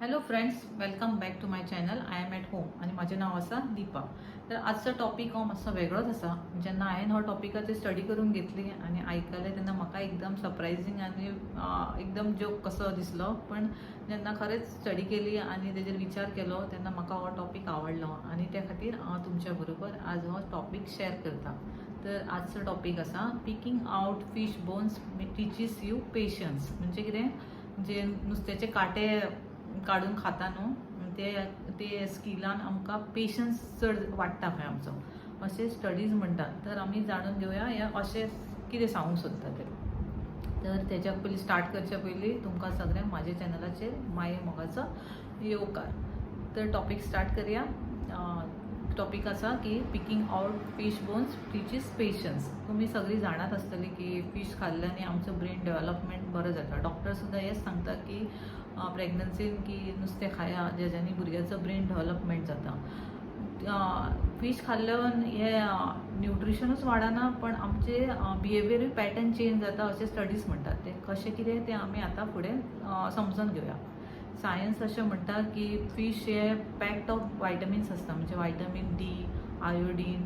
Hello friends, welcome back to my channel. I am at home आणि माझे नाव आसा दीपा. तर आजचा टॉपिक हो मातसो वेगळोच आसा. जेन्ना हांवें हो टॉपिकाची स्टडी करून घेतली आणि आयकलें तेन्ना म्हाका एकदम सरप्रायझींग आणि एकदम जोक कसो दिसलो. पण जेन्ना खरेंच स्टडी केली आणि तेजेर विचार केलो तेन्ना म्हाका हो टॉपिक आवडलो आणि त्या खातीर हांव तुमच्या बरोबर आज हो टॉपिक शेअर करता. तर आजचो टॉपिक आसा picking out fish bones teaches you patience. म्हणजे कितें, जे नुस्त्याचे कांटे काढून खाता न्हू ते ते स्किलान आमकां पेशन्स चड वाडटा खंय आमचो, अशें स्टडीज म्हणटात. तर आमी जाणून घेवया हे अशें कितें सांगूंक सोदता ते. तर तेच्या पयलीं स्टार्ट करच्या पयलीं तुमकां सगळ्यांक म्हाज्या चॅनलाचेर माये मोगाचो येवकार. तर टॉपिक स्टार्ट करया. टॉपिक आसा की picking out fish bones teaches patience. तुम्ही सगळी जाणात आसतली की फिश खाल्ल्याने आमचं ब्रेन डेव्हलपमेंट बरं जाता. डॉक्टर सुद्दां हेच सांगता की प्रेग्नन्सीन की नुस्तें खाया जेज्यानी भुरग्याचं ब्रेन डेव्हलपमेंट जाता. फिश खाल्ल्यान हे न्यूट्रिशनूच वाडना, पण आमचे बिहेवियरूय पॅटर्न चेंज जाता अशें स्टडीज म्हणटात. ते कशें कितें तें आमी आतां फुडें समजून घेवया. सायन्स अशें म्हणटा की फिश हे पॅक्ड ऑफ व्हायटमिन्स आसता, म्हणजे vitamin D, iodine,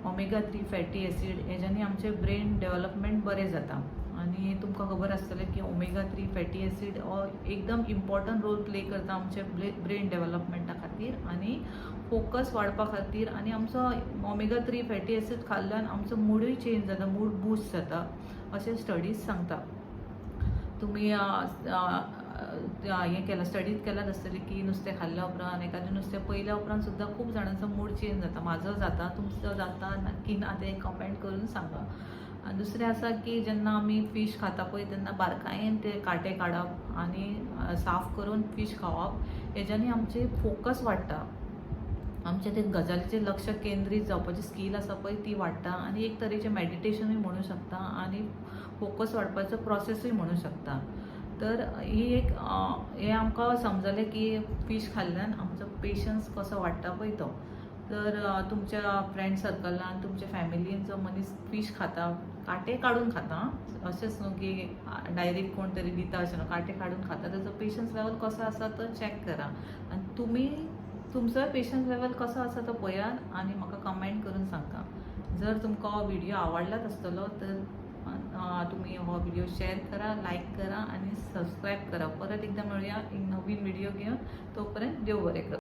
omega 3 fatty acid, हेज्यांनी आमचे ब्रेन डेव्हलपमेंट बरें जाता. आणि तुमकां खबर आसतलें की ओमेगा 3 फॅटी एसीड हो एकदम इम्पॉर्टंट रोल प्ले करता आमचे ब्रेन डेव्हलपमेंटा खातीर आणि फोकस वाडपा खातीर. आणि आमचो ओमेगा 3 फॅटी एसीड खाल्ल्यान आमचो मूडूय चेंज जाता, मूड बूस्ट जाता अशें स्टडीज सांगता. तुम्ही हें केलां, स्टडीज केल्यात आसतली की नुस्तें खाल्ल्या उपरांत एखादें नुस्तें पयल्या उपरांत सुद्दां खूब जाणांचो मूड चेंज जाता. म्हाजो जाता, तुमचो जाता की ना तें कमेंट करून सांगा. आनी दुसरें आसा की जेन्ना आमी फिश खाता पळय तेन्ना बारकायेन ते कांटे काडप आनी साफ करून फिश खावप, हेज्यांनी आमचे फोकस वाडटा. आमचे ते गजालीचेर लक्ष केंद्रीत जावपाची स्कील आसा पळय ती वाडटा आणि एक तरेचें मेडिटेशनूय म्हणूं शकता आणि फोकस वाडपाचो प्रोसेसूय म्हणूं शकता. तर ही एक हें आमकां समजलें की फिश खाल्ल्यान आमचो पेशन्स कसो वाडटा पळय तो. तर तुमच्या फ्रेंड सर्कलान, तुमच्या फॅमिलीन जो मनीस फिश खाता, कांटे काडून खाता, अशेंच न्हू की डायरेक्ट कोण तरी दिता अशें न्हू, कांटे काडून खाता, ताजो पेशन्स लेवल कसो आसा तो चॅक करा. आनी तुमी तुमचोय पेशन्स लेवल कसो आसा तो पळयात आणि म्हाका कमेंट करून सांगा. जर तुमकां हो व्हिडिओ आवडलाच आसतलो तर तुम्ही हो व्हिडिओ शेअर करा, लाईक करा आणि सबस्क्राईब करा. परत एकदा मिळूया एक नवीन व्हिडिओ घेऊन. तोपर्यंत देव बरें करूं.